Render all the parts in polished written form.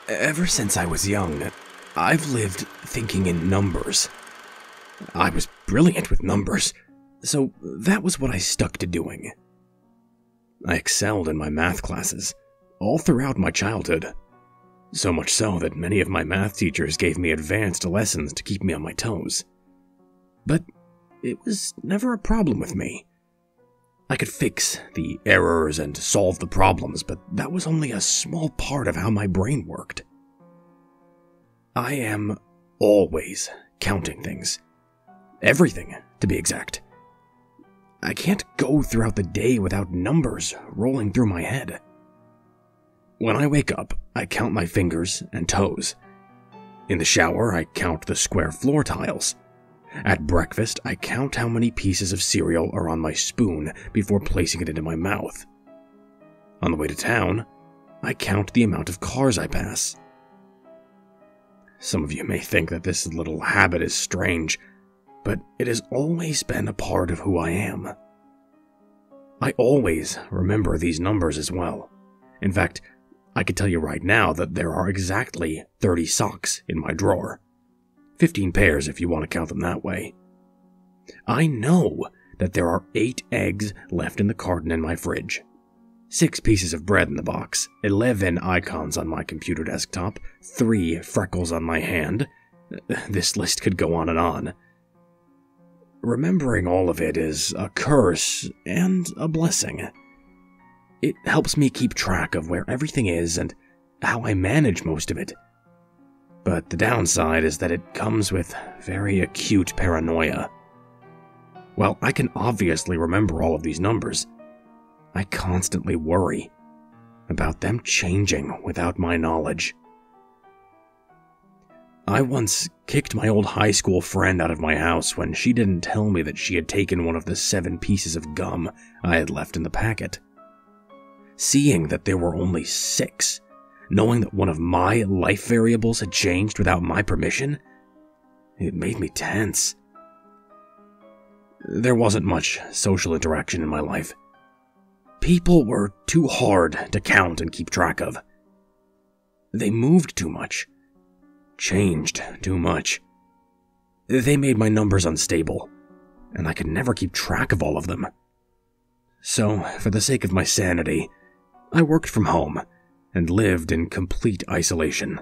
Ever since I was young, I've lived thinking in numbers. I was brilliant with numbers, so that was what I stuck to doing. I excelled in my math classes, all throughout my childhood. So much so that many of my math teachers gave me advanced lessons to keep me on my toes. But it was never a problem with me. I could fix the errors and solve the problems, but that was only a small part of how my brain worked. I am always counting things. Everything, to be exact. I can't go throughout the day without numbers rolling through my head. When I wake up, I count my fingers and toes. In the shower, I count the square floor tiles. At breakfast, I count how many pieces of cereal are on my spoon before placing it into my mouth. On the way to town, I count the amount of cars I pass. Some of you may think that this little habit is strange, but it has always been a part of who I am. I always remember these numbers as well. In fact, I can tell you right now that there are exactly 30 socks in my drawer. 15 pairs if you want to count them that way. I know that there are 8 eggs left in the carton in my fridge, 6 pieces of bread in the box, 11 icons on my computer desktop, 3 freckles on my hand. This list could go on and on. Remembering all of it is a curse and a blessing. It helps me keep track of where everything is and how I manage most of it. But the downside is that it comes with very acute paranoia. While I can obviously remember all of these numbers, I constantly worry about them changing without my knowledge. I once kicked my old high school friend out of my house when she didn't tell me that she had taken one of the 7 pieces of gum I had left in the packet. Seeing that there were only 6, knowing that one of my life variables had changed without my permission, it made me tense. There wasn't much social interaction in my life. People were too hard to count and keep track of. They moved too much, changed too much. They made my numbers unstable, and I could never keep track of all of them. So, for the sake of my sanity, I worked from home and lived in complete isolation.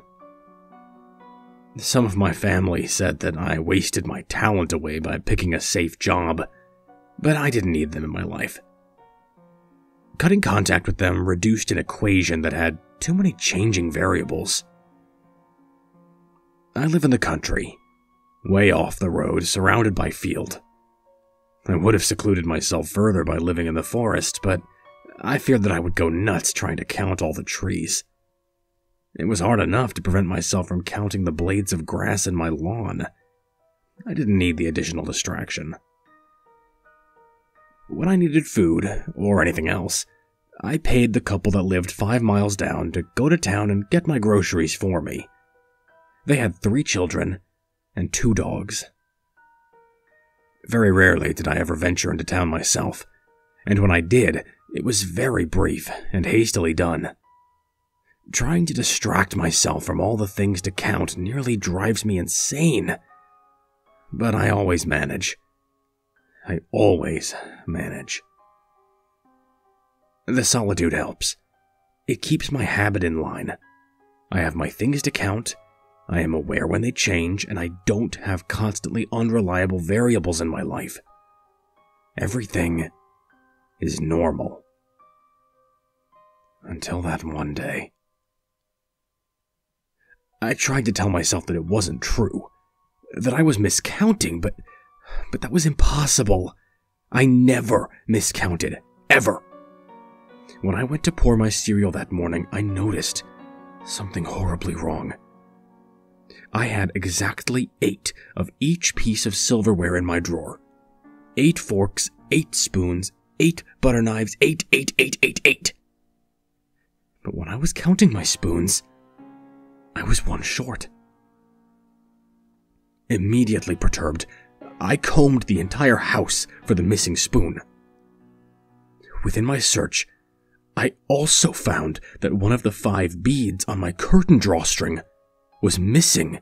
Some of my family said that I wasted my talent away by picking a safe job, but I didn't need them in my life. Cutting contact with them reduced an equation that had too many changing variables. I live in the country, way off the road, surrounded by field. I would have secluded myself further by living in the forest, but I feared that I would go nuts trying to count all the trees. It was hard enough to prevent myself from counting the blades of grass in my lawn. I didn't need the additional distraction. When I needed food, or anything else, I paid the couple that lived 5 miles down to go to town and get my groceries for me. They had 3 children and 2 dogs. Very rarely did I ever venture into town myself, and when I did, it was very brief and hastily done. Trying to distract myself from all the things to count nearly drives me insane. But I always manage. I always manage. The solitude helps. It keeps my habit in line. I have my things to count, I am aware when they change, and I don't have constantly unreliable variables in my life. Everything is normal. Until that one day. I tried to tell myself that it wasn't true, that I was miscounting, but that was impossible. I never miscounted, ever. When I went to pour my cereal that morning, I noticed something horribly wrong. I had exactly 8 of each piece of silverware in my drawer. 8 forks, 8 spoons, 8 butter knives, 8. But when I was counting my spoons, I was 1 short. Immediately perturbed, I combed the entire house for the missing spoon. Within my search, I also found that one of the 5 beads on my curtain drawstring was missing,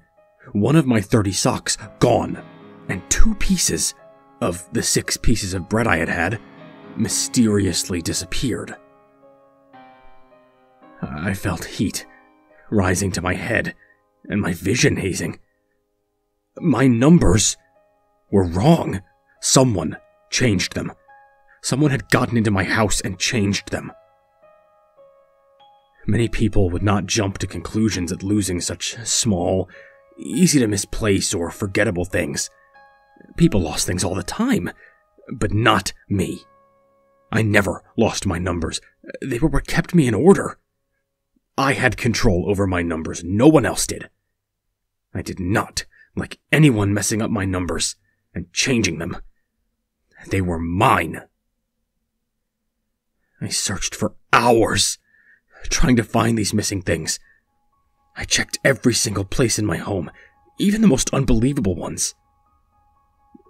one of my 30 socks gone, and 2 pieces of the 6 pieces of bread I had had mysteriously disappeared. I felt heat rising to my head and my vision hazing. My numbers were wrong. Someone changed them. Someone had gotten into my house and changed them. Many people would not jump to conclusions at losing such small, easy to misplace or forgettable things. People lost things all the time, but not me. I never lost my numbers. They were what kept me in order. I had control over my numbers. No one else did. I did not like anyone messing up my numbers and changing them. They were mine. I searched for hours, trying to find these missing things. I checked every single place in my home, even the most unbelievable ones.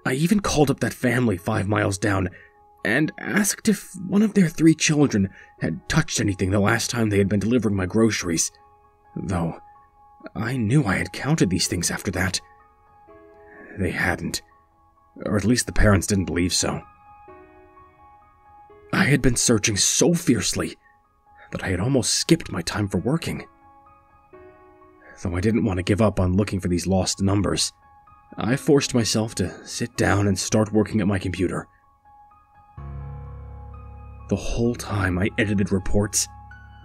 I even called up that family 5 miles down and asked if one of their 3 children had touched anything the last time they had been delivering my groceries, though I knew I had counted these things after that. They hadn't, or at least the parents didn't believe so. I had been searching so fiercely that I had almost skipped my time for working. Though I didn't want to give up on looking for these lost numbers, I forced myself to sit down and start working at my computer. The whole time I edited reports,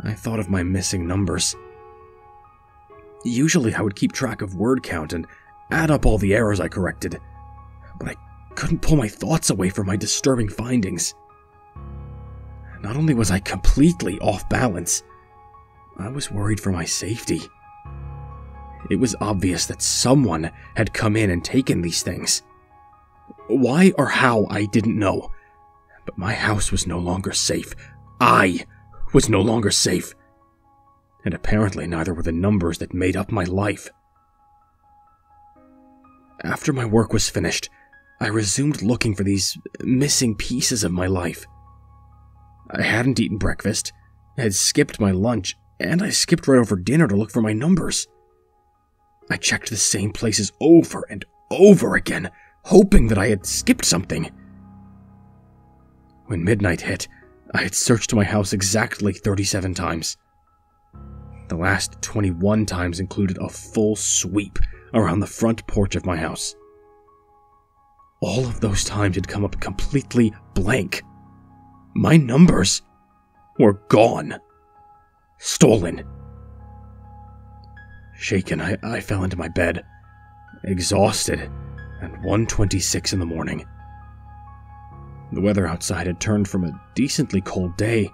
I thought of my missing numbers. Usually I would keep track of word count and add up all the errors I corrected, but I couldn't pull my thoughts away from my disturbing findings. Not only was I completely off balance, I was worried for my safety. It was obvious that someone had come in and taken these things. Why or how, I didn't know. But my house was no longer safe. I was no longer safe. And apparently neither were the numbers that made up my life. After my work was finished, I resumed looking for these missing pieces of my life. I hadn't eaten breakfast, had skipped my lunch, and I skipped right over dinner to look for my numbers. I checked the same places over and over again, hoping that I had skipped something. When midnight hit, I had searched my house exactly 37 times. The last 21 times included a full sweep around the front porch of my house. All of those times had come up completely blank. My numbers were gone. Stolen. Shaken, I fell into my bed, exhausted, at 1:26 in the morning. The weather outside had turned from a decently cold day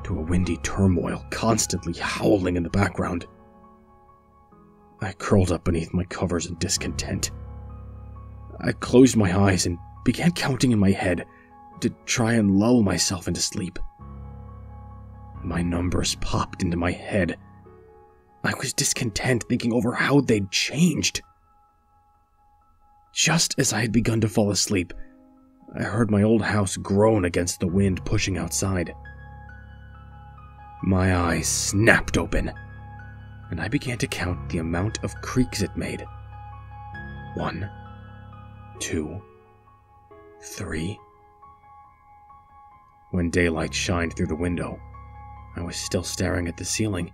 to a windy turmoil, constantly howling in the background. I curled up beneath my covers in discontent. I closed my eyes and began counting in my head to try and lull myself into sleep. My numbers popped into my head. I was discontent, thinking over how they'd changed. Just as I had begun to fall asleep, I heard my old house groan against the wind pushing outside. My eyes snapped open, and I began to count the amount of creaks it made. 1, 2, 3. When daylight shined through the window, I was still staring at the ceiling.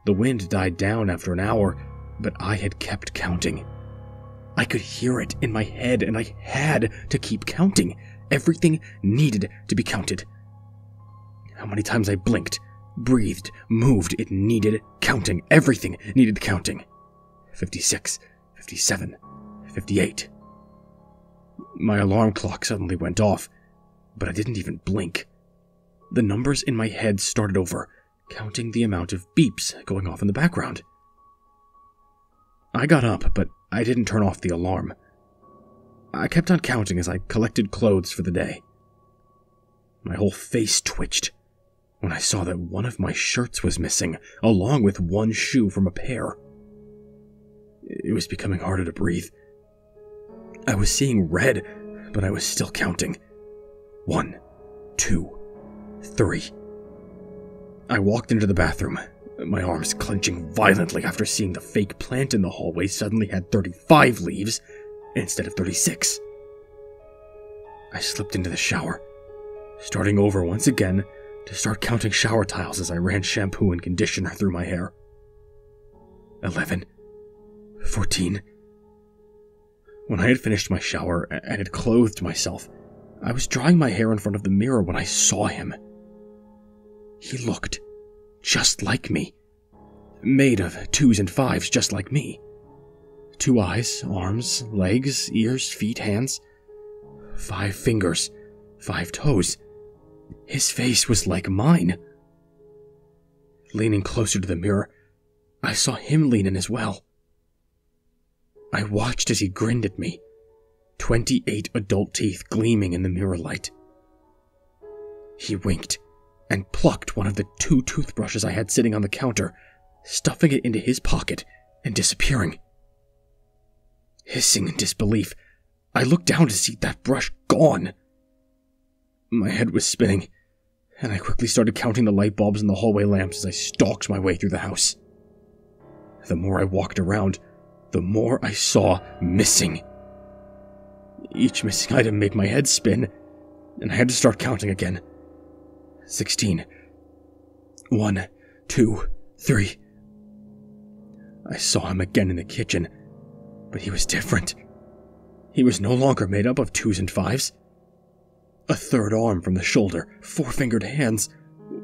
The wind died down after an hour, but I had kept counting. I could hear it in my head, and I had to keep counting. Everything needed to be counted. How many times I blinked, breathed, moved, it needed counting. Everything needed counting. 56, 57, 58. My alarm clock suddenly went off, but I didn't even blink. The numbers in my head started over, counting the amount of beeps going off in the background. I got up, but I didn't turn off the alarm. I kept on counting as I collected clothes for the day. My whole face twitched when I saw that one of my shirts was missing, along with one shoe from a pair. It was becoming harder to breathe. I was seeing red, but I was still counting. 1, 2, 3. I walked into the bathroom, my arms clenching violently after seeing the fake plant in the hallway suddenly had 35 leaves instead of 36. I slipped into the shower, starting over once again to start counting shower tiles as I ran shampoo and conditioner through my hair. 11. 14. When I had finished my shower and had clothed myself, I was drying my hair in front of the mirror when I saw him. He looked just like me, made of 2s and 5s just like me. 2 eyes, arms, legs, ears, feet, hands. 5 fingers, 5 toes. His face was like mine. Leaning closer to the mirror, I saw him lean in as well. I watched as he grinned at me, 28 adult teeth gleaming in the mirror light. He winked and plucked one of the 2 toothbrushes I had sitting on the counter, stuffing it into his pocket and disappearing. Hissing in disbelief, I looked down to see that brush gone. My head was spinning, and I quickly started counting the light bulbs in the hallway lamps as I stalked my way through the house. The more I walked around, the more I saw missing. Each missing item made my head spin, and I had to start counting again. 16. 1, 2, 3. I saw him again in the kitchen, but he was different. He was no longer made up of 2s and 5s. A 3rd arm from the shoulder, 4-fingered hands,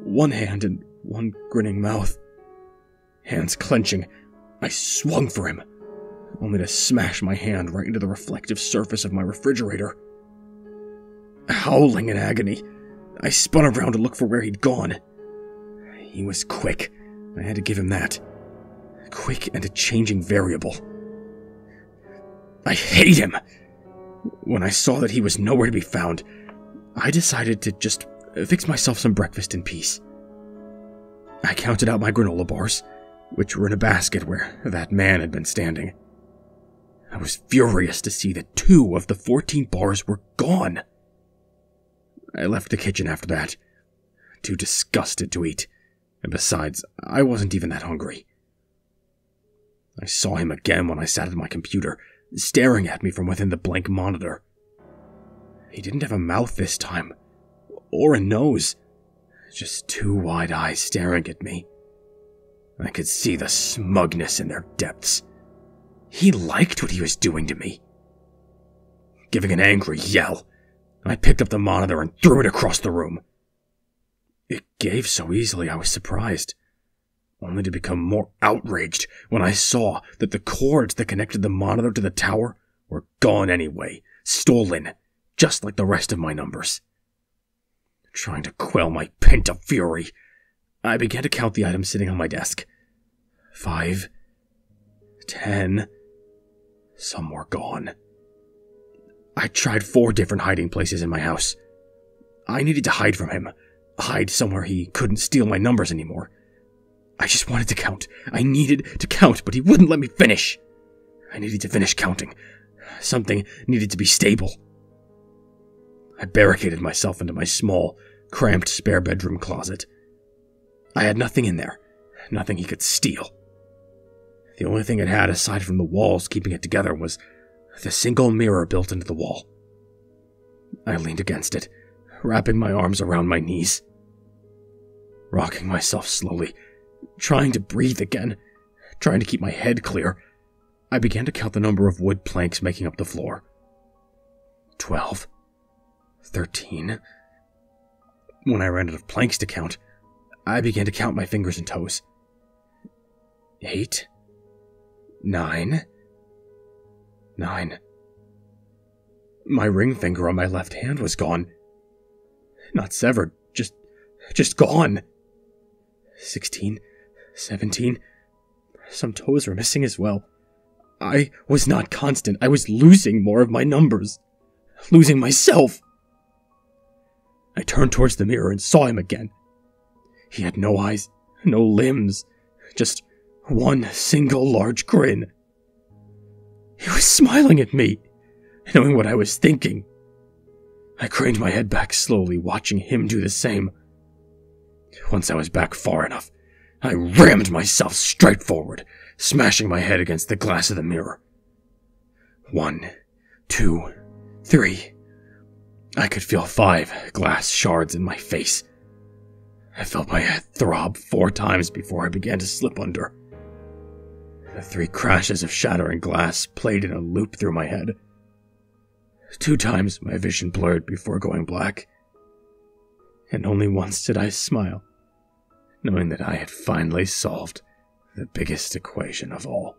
1 hand and 1 grinning mouth. Hands clenching, I swung for him, only to smash my hand right into the reflective surface of my refrigerator. Howling in agony, I spun around to look for where he'd gone. He was quick, I had to give him that. Quick and a changing variable. I hate him! When I saw that he was nowhere to be found, I decided to just fix myself some breakfast in peace. I counted out my granola bars, which were in a basket where that man had been standing. I was furious to see that 2 of the 14 bars were gone. I left the kitchen after that, too disgusted to eat, and besides, I wasn't even that hungry. I saw him again when I sat at my computer, staring at me from within the blank monitor. He didn't have a mouth this time, or a nose, just 2 wide eyes staring at me. I could see the smugness in their depths. He liked what he was doing to me. Giving an angry yell, I picked up the monitor and threw it across the room. It gave so easily I was surprised, only to become more outraged when I saw that the cords that connected the monitor to the tower were gone anyway, stolen, just like the rest of my numbers. Trying to quell my pent-up fury, I began to count the items sitting on my desk. 5, 10, some were gone. I tried 4 different hiding places in my house. I needed to hide from him, hide somewhere he couldn't steal my numbers anymore. I just wanted to count. I needed to count, but he wouldn't let me finish. I needed to finish counting. Something needed to be stable. I barricaded myself into my small, cramped spare bedroom closet. I had nothing in there, nothing he could steal. The only thing it had aside from the walls keeping it together was the single mirror built into the wall. I leaned against it, wrapping my arms around my knees. Rocking myself slowly, trying to breathe again, trying to keep my head clear, I began to count the number of wood planks making up the floor. 12. 13. When I ran out of planks to count, I began to count my fingers and toes. 8. 9. 9. My ring finger on my left hand was gone. Not severed, just gone. 16. 17. Some toes were missing as well. I was not constant. I was losing more of my numbers. Losing myself. I turned towards the mirror and saw him again. He had no eyes, no limbs, just one single large grin. He was smiling at me, knowing what I was thinking. I craned my head back slowly, watching him do the same. Once I was back far enough, I rammed myself straight forward, smashing my head against the glass of the mirror. 1, 2, 3. I could feel 5 glass shards in my face. I felt my head throb 4 times before I began to slip under. The 3 crashes of shattering glass played in a loop through my head. 2 times my vision blurred before going black. And only once did I smile, knowing that I had finally solved the biggest equation of all.